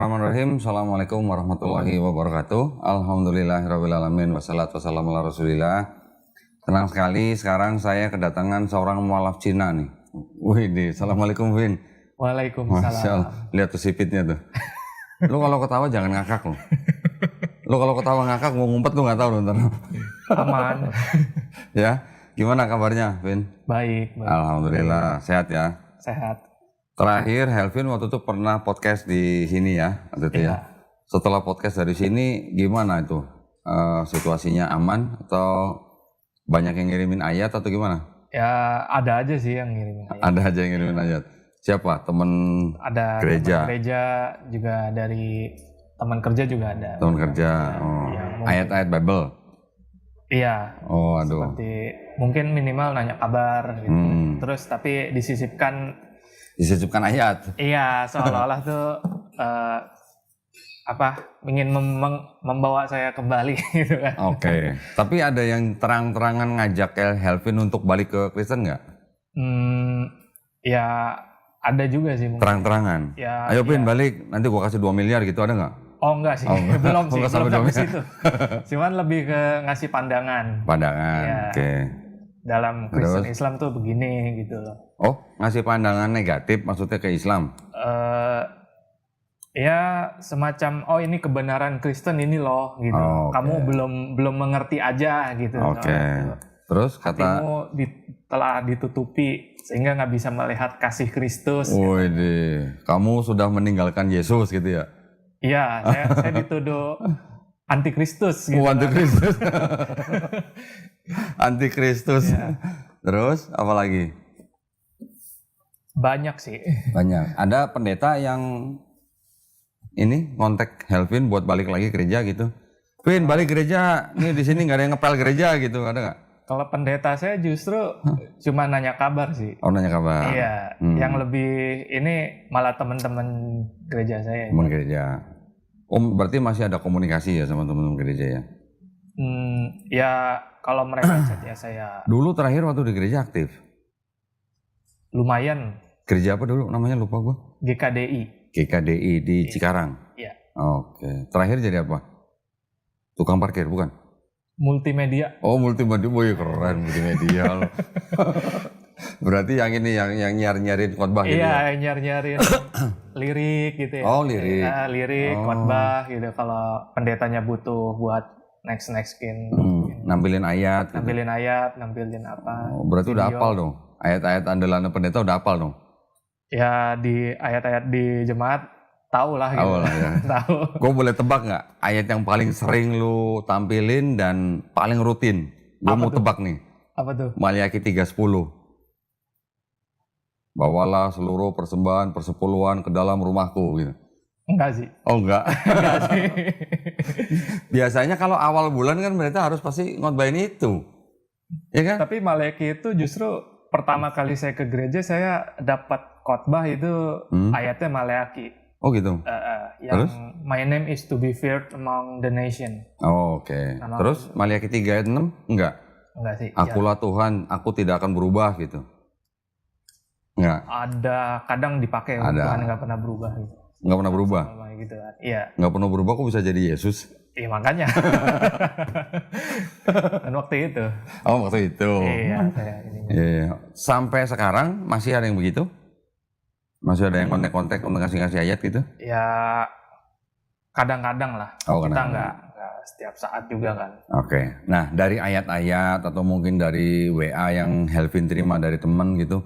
Bismillahirrahmanirrahim. Assalamualaikum warahmatullahi wabarakatuh. Alhamdulillahirrahmanirrahim. Wassalatu wassalamu ala rasulillah. Senang sekali sekarang saya kedatangan seorang mualaf Cina nih. Wih, Assalamualaikum Vin. Waalaikumsalam. Masya Allah. Lihat tuh sipitnya tuh. Lu kalau ketawa jangan ngakak lu. Lu kalau ketawa ngakak mau ngumpet gue nggak tahu ntar. Aman. Ya, gimana kabarnya Vin? Baik. Alhamdulillah, sehat ya. Sehat. Terakhir Helvin waktu itu pernah podcast di sini ya, waktu itu ya. Setelah podcast dari sini gimana itu? Situasinya aman atau banyak yang ngirimin ayat atau gimana? Ya ada aja sih yang ngirimin ayat. Ada aja yang ngirimin ayat. Siapa? Temen Ada gereja? teman gereja juga, dari teman kerja juga ada. Temen kerja. Oh. Ayat-ayat Bible? Iya. Oh aduh. Seperti mungkin minimal nanya kabar gitu. Terus tapi disisipkan ayat? Iya, seolah-olah tuh ingin membawa saya kembali gitu kan. Oke. Tapi ada yang terang-terangan ngajak Helvin untuk balik ke Kristen nggak? Ya ada juga sih mungkin. Terang-terangan? Ya, ayo Vin balik, nanti gua kasih 2 miliar gitu, ada nggak? Oh enggak sih, belum sih, belum sampai situ. Cuman lebih ke ngasih pandangan. Pandangan, ya, oke. Dalam Kristen Islam tuh begini gitu loh. Oh, ngasih pandangan negatif maksudnya ke Islam? Ya semacam, oh ini kebenaran Kristen ini loh gitu. Kamu belum mengerti aja gitu. Oke. Terus kata hatimu telah ditutupi sehingga nggak bisa melihat kasih Kristus. Wih, kamu sudah meninggalkan Yesus gitu ya? Iya, saya dituduh antikristus gitu. Antikristus. Antikristus. Ya. Terus apa lagi? Banyak sih. Banyak. Ada pendeta yang ini kontak Helvin buat balik lagi gereja gitu. Vin, balik gereja. Nih di sini nggak ada yang ngepel gereja gitu, ada nggak? Kalau pendeta saya justru cuma nanya kabar sih. Oh, nanya kabar. Iya, yang lebih ini malah teman-teman gereja saya. Teman gereja. Berarti masih ada komunikasi ya sama teman-teman gereja ya? Ya kalau mereka chat ya saya. Dulu terakhir waktu di gereja aktif? Lumayan. Gereja apa dulu namanya, lupa gua? GKDI. GKDI di Cikarang? Iya. Oke. Terakhir jadi apa? Tukang parkir bukan? Multimedia. Oh, multimedia. Wih, keren multimedia loh. Berarti yang ini yang nyari-nyariin khotbah gitu ya? Iya, nyari-nyariin lirik gitu ya. Oh, lirik. Lirik, khotbah gitu. Kalau pendetanya butuh buat next-nextin. Nampilin ayat. Nampilin ayat, nampilin apa. Oh, berarti udah hafal dong? Ayat-ayat andalan pendeta udah hafal dong? Ya, di ayat-ayat di jemaat tahu lah gitu. Tahu lah ya. Tahu. Gue boleh tebak nggak ayat yang paling sering lu tampilin dan paling rutin? Gue mau tebak nih. Apa tuh? Maliaki 3:10. Bawalah seluruh persembahan persepuluhan ke dalam rumahku gitu. Enggak sih. Oh enggak? Enggak sih. Biasanya kalau awal bulan kan mereka harus pasti ngotbahin itu. Ya kan? Tapi Maliaki itu justru pertama kali saya ke gereja saya dapat khotbah itu ayatnya Maliaki. Oh gitu. Yang terus? My name is to be feared among the nation. Oh, oke. Terus Maliaki 3 ayat 6? Enggak? Enggak sih. Akulah Tuhan, aku tidak akan berubah gitu. Enggak? Ada, kadang dipakai. Tuhan nggak pernah berubah gitu. Nggak pernah berubah? Gitu kan. Iya. Nggak pernah berubah kok bisa jadi Yesus? Iya makanya. Dan waktu itu. Oh, waktu itu. Iya. Iya. Sampai sekarang masih ada yang begitu? Masih ada yang kontak-kontak untuk ngasih-ngasih ayat gitu? Ya kadang-kadang lah. Kita nggak setiap saat juga kan. Oke. Nah dari ayat-ayat atau mungkin dari WA yang Helvin terima dari teman gitu,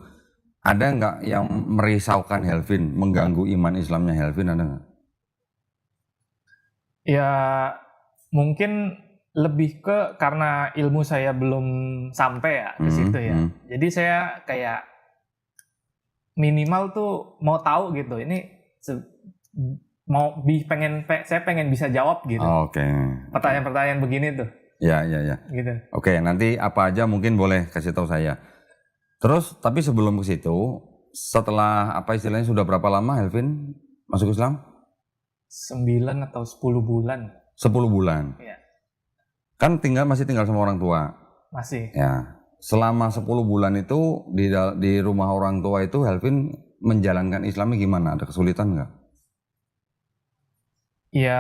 ada nggak yang merisaukan Helvin, mengganggu iman Islamnya Helvin, ada nggak? Ya mungkin lebih ke karena ilmu saya belum sampai ya ke situ ya. Jadi saya kayak minimal tuh mau tahu gitu. Ini saya pengen bisa jawab gitu. Oke. Pertanyaan-pertanyaan begini tuh. Ya. Gitu. Oke, nanti apa aja mungkin boleh kasih tahu saya. Terus tapi sebelum ke situ, setelah apa istilahnya sudah berapa lama Helvin masuk Islam? 9 atau 10 bulan. 10 bulan. Iya. Kan masih tinggal sama orang tua. Masih. Ya. Selama 10 bulan itu di rumah orang tua itu Helvin menjalankan Islamnya gimana? Ada kesulitan nggak? Ya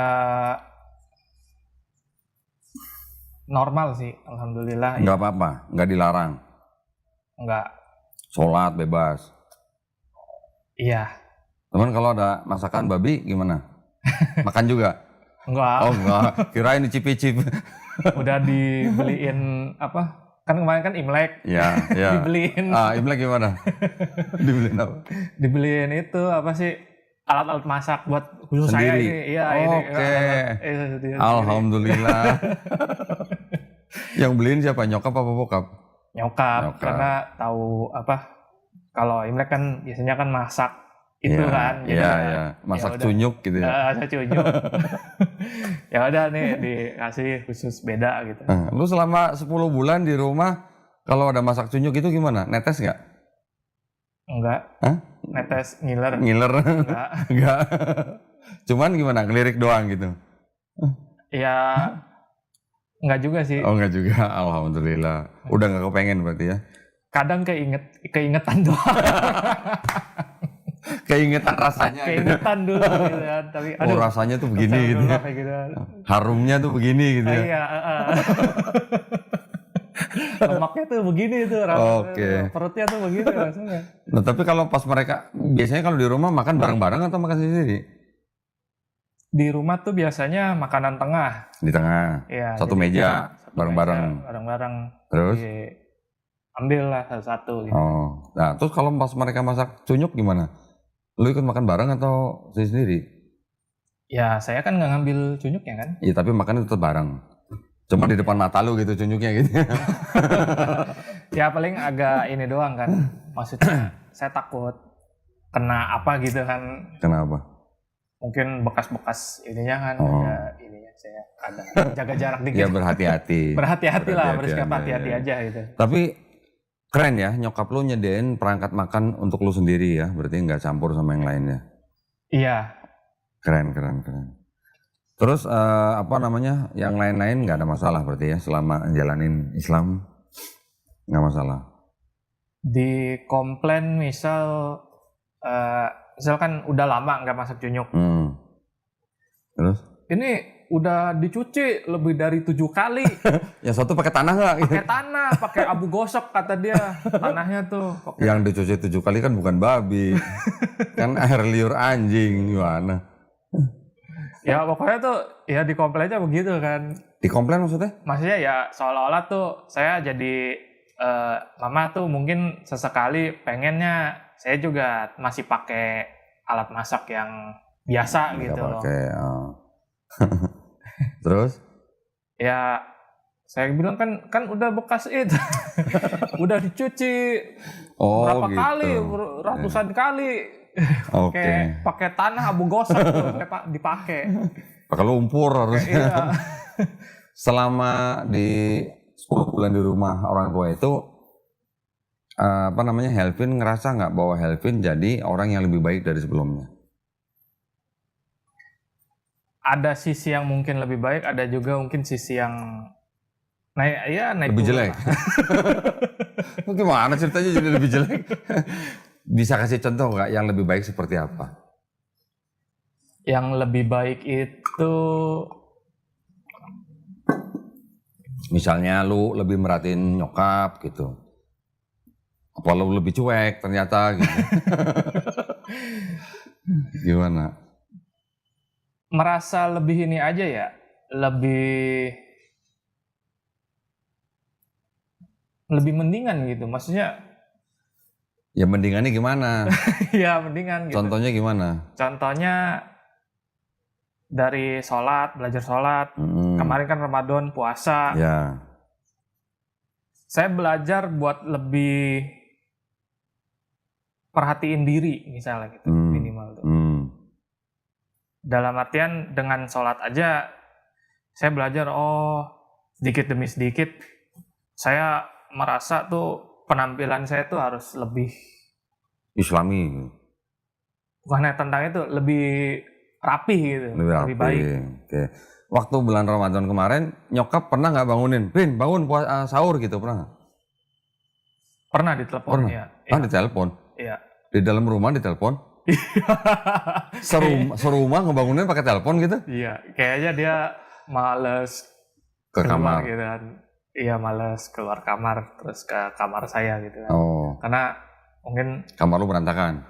normal sih, alhamdulillah. Nggak apa-apa, nggak dilarang. Enggak. Sholat bebas. Iya. Teman kalau ada masakan babi gimana? Makan juga? Enggak. Oh enggak, kirain dicip-cip. Udah dibeliin apa? Kan kemarin kan Imlek. Ya, ya. Dibeliin. Imlek gimana? Dibeliin apa? Dibeliin itu apa sih? Alat-alat masak buat khusus saya Sendiri? ini. Iya, Oke. ini. Alhamdulillah. Yang beliin siapa? Nyokap apa bokap? Nyokap. Karena tahu apa? Kalau Imlek kan biasanya kan masak itu Ya, kan. Iya, iya. Masak cunyuk gitu ya. Saya cunyuk. Ya udah nih dikasih khusus beda gitu. Lu selama 10 bulan di rumah kalau ada masak cunyuk itu gimana? Netes nggak? Enggak. Hah? Netes ngiler. Ngiler? Enggak. Enggak. Cuman gimana? Ngelirik doang gitu? Ya enggak juga sih. Oh enggak juga. Alhamdulillah. Udah nggak kepengen berarti ya? Kadang keingetan doang. Keingetan rasanya. Keingetan dulu gitu kan. Tapi Oh rasanya tuh begini gitu ya. Kayak gitu. Harumnya tuh begini gitu ya. Iya, lemaknya tuh begini tuh Oke. perutnya tuh begini rasanya. Nah tapi kalau pas mereka biasanya kalau di rumah makan bareng-bareng atau makan sendiri? Di rumah tuh biasanya makanan tengah. Di tengah. Iya. Satu jadi meja, satu bareng-bareng. meja, bareng-bareng. Terus? Ambil lah satu-satu gitu. Oh. Nah terus kalau pas mereka masak cunyuk gimana? Lu ikut makan bareng atau sendiri? Ya saya kan nggak ngambil cunyuknya kan. Iya tapi makan tetap bareng. Cuma di depan mata lu gitu cunyuknya gitu. Ya paling agak ini doang kan. Maksudnya saya takut kena apa gitu kan. Kenapa? Mungkin bekas-bekas ininya kan. Ada ininya saya kadang jaga jarak dikit. Ya berhati-hati. Berhati-hati lah, bersikap ya, hati-hati ya. aja gitu. Tapi keren ya nyokap lu nyediain perangkat makan untuk lu sendiri ya. Berarti nggak campur sama yang lainnya. Iya. Keren. Terus apa namanya yang lain-lain nggak ada masalah berarti ya selama jalanin Islam nggak masalah. Di komplain misalkan udah lama nggak masak cunyuk. Terus? Ini udah dicuci lebih dari 7 kali. Yang satu pakai tanah nggak? Pakai tanah, pakai abu gosok kata dia. Tanahnya tuh. Yang dicuci 7 kali kan bukan babi, kan air liur anjing gimana? Ya pokoknya tuh ya di komplainnya begitu kan. Di komplain maksudnya? Maksudnya ya seolah-olah tuh saya jadi mama tuh mungkin sesekali pengennya saya juga masih pakai alat masak yang biasa gitu loh. Terus? Ya saya bilang kan udah bekas itu. Udah dicuci berapa gitu. kali, ratusan kali. Oke. Pakai tanah abu gosok tuh dipakai. Pakai lumpur harusnya. Iya. Selama di 10 bulan di rumah orang tua itu apa namanya Helvin ngerasa nggak bahwa Helvin jadi orang yang lebih baik dari sebelumnya? Ada sisi yang mungkin lebih baik, ada juga mungkin sisi yang naik lebih turun jelek. lah. Gimana ceritanya jadi lebih jelek? Bisa kasih contoh nggak yang lebih baik seperti apa? Yang lebih baik itu misalnya lu lebih merhatiin nyokap gitu. Apa lu lebih cuek ternyata gitu. Gimana? merasa lebih ini aja ya, lebih mendingan gitu. Maksudnya ya mendingannya gimana? ya mendingan gitu. Contohnya gimana? Contohnya dari belajar sholat. Kemarin kan Ramadan, puasa. Ya. Saya belajar buat lebih perhatiin diri misalnya gitu, minimal tuh. Dalam artian dengan sholat aja, saya belajar sedikit demi sedikit, saya merasa tuh penampilan saya tuh harus lebih Islami. bukan tentang itu, lebih rapi gitu, lebih baik. Oke. Waktu bulan Ramadan kemarin, nyokap pernah nggak bangunin? Rin, bangun sahur gitu, pernah nggak? Pernah ditelepon, Pernah? ya. Ditelepon? Iya. Di dalam rumah ditelepon? Serumah ngebangunin pakai telepon gitu Iya, kayaknya dia males ke keluar kamar. gitu kan. Iya, males keluar kamar terus ke kamar saya gitu kan. Oh, Karena mungkin kamar lu berantakan.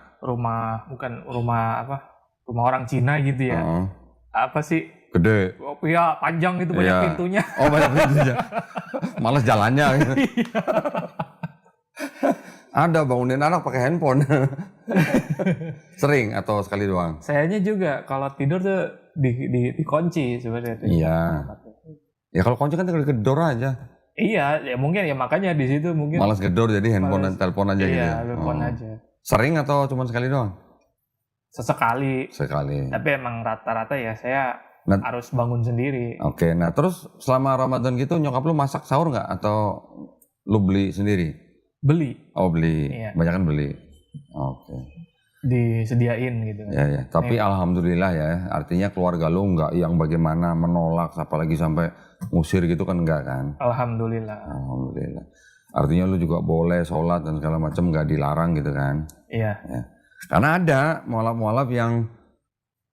bukan rumah apa? Rumah orang Cina gitu ya. Oh, Apa sih? gede. Oh, ya panjang itu banyak Iya. pintunya. Oh, banyak pintunya. Males jalannya gitu. Ada bangunin anak pakai handphone. Sering atau sekali doang? Sayanya juga kalau tidur tuh dikunci sebenarnya. Iya. Ya kalau kunci kan tinggal gedor aja. Iya, ya mungkin ya makanya di situ mungkin. Malas gedor jadi handphone dan telepon aja gitu. Iya, telepon aja. Sering atau cuma sekali doang? Sesekali. Sekali. Tapi emang rata-rata ya saya Nah, harus bangun sendiri. Oke, nah terus selama Ramadan gitu nyokap lu masak sahur nggak atau lu beli sendiri? Beli, Oh beli, Iya. banyak kan beli. Oke, disediain gitu. ya. Tapi alhamdulillah ya, artinya keluarga lu nggak yang bagaimana menolak, apalagi sampai ngusir gitu kan enggak kan? Alhamdulillah. Alhamdulillah. Artinya lu juga boleh sholat dan segala macam nggak dilarang gitu kan? Iya. Ya. Karena ada mualaf-mualaf yang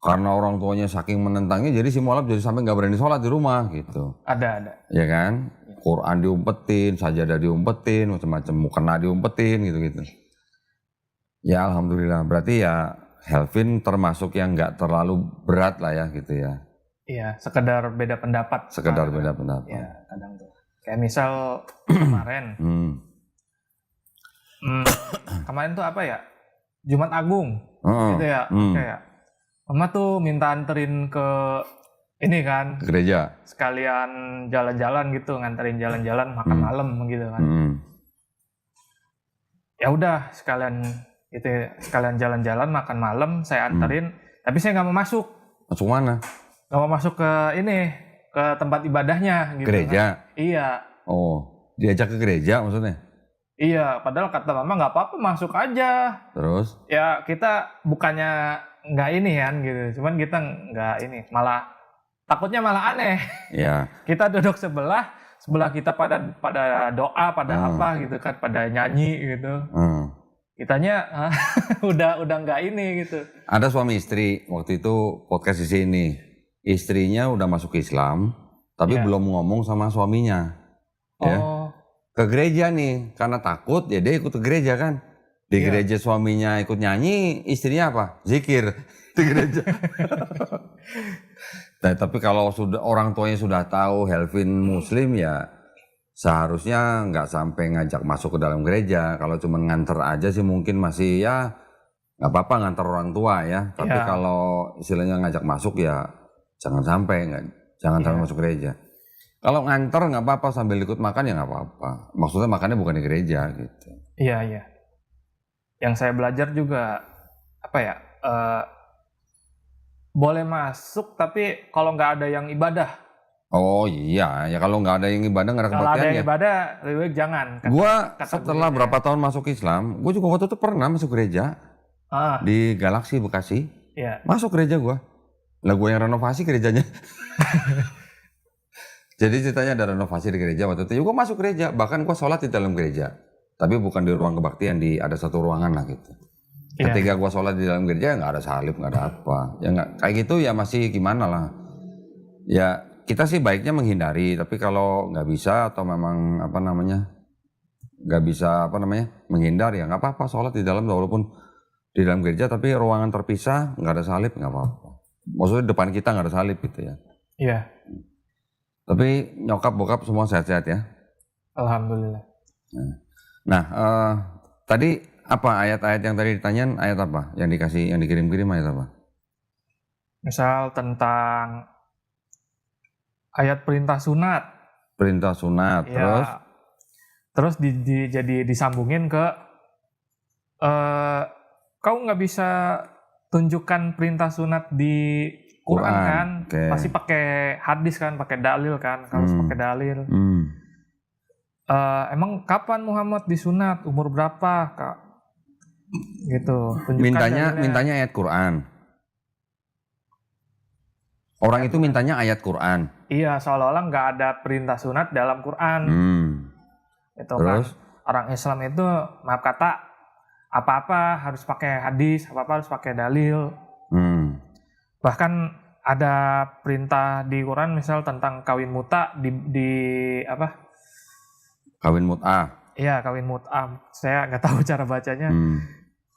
karena orang tuanya saking menentangnya, jadi si mualaf jadi sampai nggak berani sholat di rumah gitu. Ada. Ya kan? Quran diumpetin, sajadah diumpetin, macam-macam mukena diumpetin gitu-gitu. Ya alhamdulillah, berarti ya Helvin termasuk yang nggak terlalu berat lah ya gitu ya. Iya, sekedar beda pendapat. Sekedar beda pendapat. Ya, kadang tuh. Kayak misal kemarin. Kemarin tuh apa ya? Jumat Agung. Gitu ya. Kayak Mama tuh minta anterin ke ini kan, Ke gereja. sekalian jalan-jalan gitu, nganterin jalan-jalan makan malam gitu kan. Ya udah sekalian jalan-jalan makan malam saya anterin, tapi saya nggak mau masuk. Masuk mana? Nggak mau masuk ke ini, ke tempat ibadahnya gitu. Gereja? Kan. Iya. Oh, diajak ke gereja maksudnya? Iya, padahal kata mama nggak apa-apa masuk aja. Terus? Ya kita bukannya nggak ini kan gitu, cuman kita nggak ini, malah takutnya malah aneh. Ya. Kita duduk sebelah kita pada doa, pada apa gitu kan, pada nyanyi gitu. Kitanya udah nggak ini gitu. Ada suami istri waktu itu podcast di sini. Istrinya udah masuk Islam, tapi belum ngomong sama suaminya. Ya. Ke gereja nih, karena takut ya dia ikut ke gereja kan. Di gereja suaminya ikut nyanyi, istrinya apa? Zikir di gereja. Nah, tapi kalau sudah orang tuanya sudah tahu Helvin Muslim ya seharusnya nggak sampai ngajak masuk ke dalam gereja. Kalau cuma nganter aja sih mungkin masih ya nggak apa-apa nganter orang tua ya. Tapi kalau istilahnya ngajak masuk ya jangan sampai masuk gereja. Kalau nganter nggak apa-apa sambil ikut makan ya nggak apa-apa. Maksudnya makannya bukan di gereja gitu. Iya. Yang saya belajar juga apa ya? Boleh masuk tapi kalau nggak ada yang ibadah. Oh iya, ya kalau nggak ada yang ibadah nggak ada kebaktian ya. Kalau ada yang ibadah lebih baik jangan. Gua setelah berapa tahun masuk Islam, gue juga waktu itu pernah masuk gereja di Galaksi Bekasi. Iya. Masuk gereja gue. Lah gue yang renovasi gerejanya. Jadi ceritanya ada renovasi di gereja waktu itu. Gue masuk gereja, bahkan gue sholat di dalam gereja. Tapi bukan di ruang kebaktian, ada satu ruangan lah gitu. Ketika gue sholat di dalam gereja nggak ada salib, nggak ada apa. Ya nggak kayak gitu ya masih gimana lah. Ya kita sih baiknya menghindari. Tapi kalau nggak bisa atau memang nggak bisa menghindar ya nggak apa-apa sholat di dalam walaupun di dalam gereja tapi ruangan terpisah nggak ada salib nggak apa-apa. Maksudnya depan kita nggak ada salib gitu ya. Iya. Tapi nyokap bokap semua sehat-sehat ya. Alhamdulillah. Nah tadi apa ayat-ayat yang tadi ditanyain ayat apa yang dikirim-kirim ayat apa? Misal tentang ayat perintah sunat. Perintah sunat Ya. Terus jadi disambungin ke kau nggak bisa tunjukkan perintah sunat di Quran kan, pasti pakai hadis kan, pakai dalil kan, harus pakai dalil. Emang kapan Muhammad disunat, umur berapa kak? Gitu. Mintanya ayat Quran. Orang itu mintanya ayat Quran. Iya, seolah-olah nggak ada perintah sunat dalam Quran. Itu Terus? kan orang Islam itu maaf kata apa-apa harus pakai hadis, apa-apa harus pakai dalil. Bahkan ada perintah di Quran misal tentang kawin muta di apa? Kawin mut'ah. Iya, kawin mut'ah. Saya nggak tahu cara bacanya.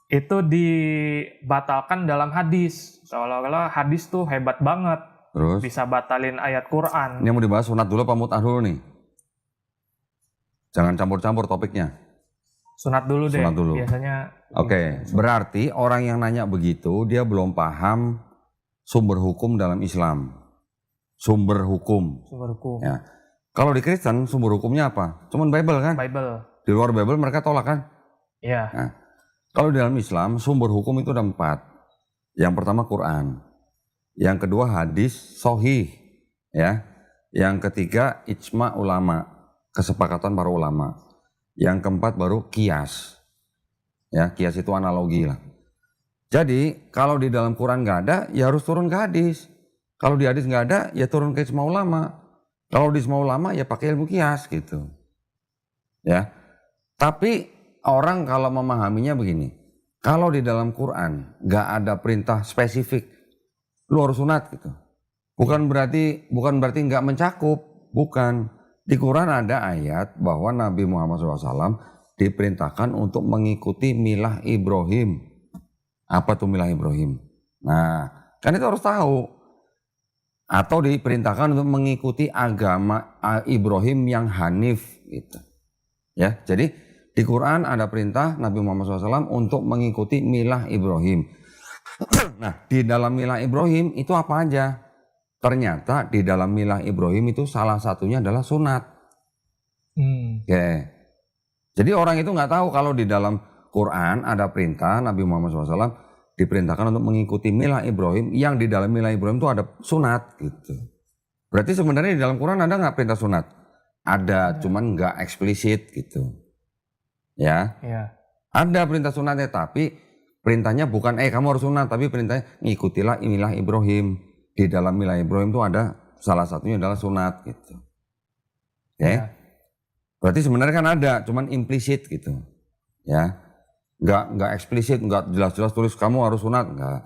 Itu dibatalkan dalam hadis. Seolah-olah hadis tuh hebat banget. Terus? Bisa batalin ayat Quran. Ini mau dibahas sunat dulu apa mut'ah dulu nih? Jangan campur-campur topiknya. Sunat dulu deh. Sunat dulu. Biasanya. Oke, berarti orang yang nanya begitu dia belum paham sumber hukum dalam Islam. Sumber hukum. Sumber hukum. Ya. Kalau di Kristen sumber hukumnya apa? Cuman Bible kan? Bible. Di luar Bible mereka tolak kan? Iya. Nah, kalau di dalam Islam sumber hukum itu ada 4. Yang pertama Quran. Yang kedua hadis sahih. Ya. Yang ketiga ijma ulama. Kesepakatan para ulama. Yang keempat baru kias. Ya, kias itu analogi lah. Jadi kalau di dalam Quran nggak ada, ya harus turun ke hadis. Kalau di hadis nggak ada, ya turun ke ijma ulama. Kalau di ijma ulama, ya pakai ilmu kias gitu. Ya, tapi orang kalau memahaminya begini, kalau di dalam Quran nggak ada perintah spesifik, lu harus sunat gitu. Bukan berarti nggak mencakup, bukan. Di Quran ada ayat bahwa Nabi Muhammad SAW diperintahkan untuk mengikuti milah Ibrahim. Apa tuh milah Ibrahim? Nah, kan itu harus tahu. Atau diperintahkan untuk mengikuti agama Ibrahim yang hanif gitu. Ya, jadi di Quran ada perintah Nabi Muhammad SAW untuk mengikuti milah Ibrahim. Nah, di dalam milah Ibrahim itu apa aja? Ternyata di dalam milah Ibrahim itu salah satunya adalah sunat. Oke. Jadi orang itu nggak tahu kalau di dalam Quran ada perintah Nabi Muhammad SAW diperintahkan untuk mengikuti milah Ibrahim, yang di dalam milah Ibrahim itu ada sunat gitu. Berarti sebenarnya di dalam Quran ada nggak perintah sunat? Ada, cuman nggak eksplisit gitu. Ya. Ada perintah sunatnya, tapi perintahnya bukan kamu harus sunat, tapi perintahnya ngikutilah milah Ibrahim. Di dalam milah Ibrahim itu ada salah satunya adalah sunat gitu. Oke. Berarti sebenarnya kan ada, cuman implisit gitu. Ya. Nggak eksplisit, nggak jelas-jelas tulis kamu harus sunat, nggak.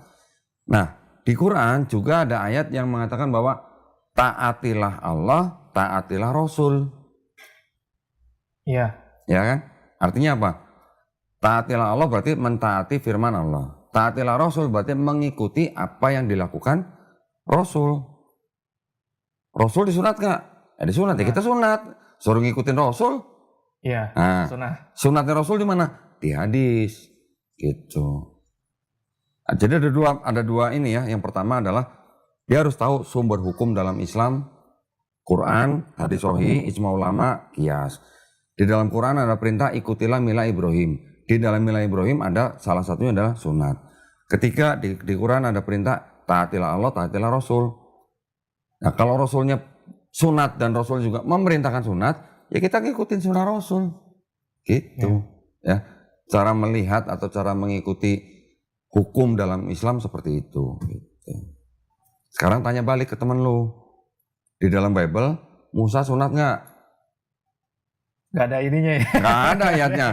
Nah, di Quran juga ada ayat yang mengatakan bahwa taatilah Allah, taatilah Rasul. Iya. Ya kan? Artinya apa? Taatilah Allah berarti mentaati firman Allah. Taatilah Rasul berarti mengikuti apa yang dilakukan Rasul. Rasul disunat nggak? Ya disunat, ya kita sunat. Suruh ngikutin Rasul. Iya. Nah, sunatnya Rasul di mana? Di hadis gitu. Jadi ada dua ini ya. Yang pertama adalah dia harus tahu sumber hukum dalam Islam, Quran, hadis sahih, ijma ulama, kias. Di dalam Quran ada perintah ikutilah milah Ibrahim. Di dalam milah Ibrahim ada salah satunya adalah sunat. Ketika di Quran ada perintah taatilah Allah, taatilah Rasul. Nah, kalau Rasulnya sunat dan Rasul juga memerintahkan sunat, ya kita ngikutin sunnah Rasul. Gitu. Ya. Cara melihat atau cara mengikuti hukum dalam Islam seperti itu. Gitu. Sekarang tanya balik ke teman lu. Di dalam Bible, Musa sunat nggak? Nggak ada ininya ya? Nggak ada ayatnya.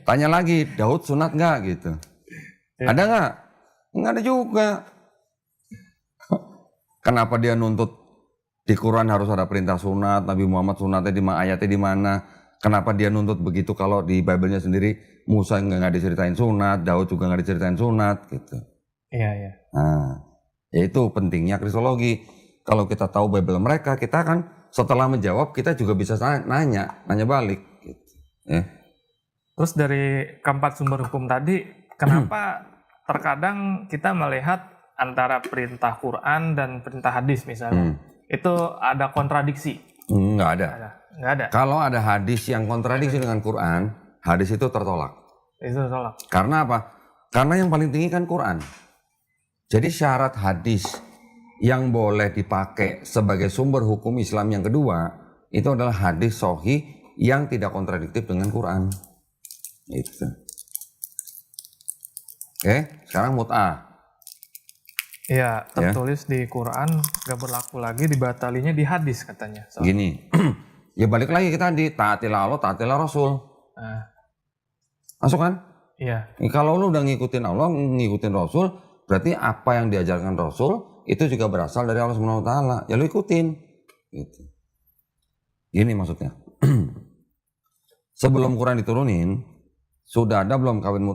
Tanya lagi, Daud sunat nggak gitu? Ya. Ada nggak? Nggak ada juga. Kenapa dia nuntut di Quran harus ada perintah sunat, Nabi Muhammad sunatnya ayatnya di mana? Kenapa dia nuntut begitu kalau di Bible-nya sendiri Musa nggak diceritain sunat, Daud juga nggak diceritain sunat gitu. Iya. Nah, itu pentingnya kristologi. Kalau kita tahu Bible mereka, kita kan setelah menjawab kita juga bisa nanya balik. Gitu. Ya. Terus dari keempat sumber hukum tadi, kenapa terkadang kita melihat antara perintah Quran dan perintah hadis misalnya, itu ada kontradiksi? Nggak ada. Nggak ada. Kalau ada hadis yang kontradiksi dengan Quran, hadis itu tertolak. Itu tertolak. Karena apa? Karena yang paling tinggi kan Quran. Jadi syarat hadis yang boleh dipakai sebagai sumber hukum Islam yang kedua, itu adalah hadis sahih yang tidak kontradiktif dengan Quran. Itu. Oke, sekarang mut'ah. Iya, tertulis di Quran gak berlaku lagi, dibatalinya di hadis katanya. Gini, ya balik lagi kita di taatilah Allah, taatilah Rasul. Masuk kan? Iya. Kalau lu udah ngikutin Allah, ngikutin Rasul, berarti apa yang diajarkan Rasul itu juga berasal dari Allah Subhanahu wa taala. Ya lu ikutin. Gitu. Gini maksudnya. Sebelum Quran diturunin, sudah ada belum kawin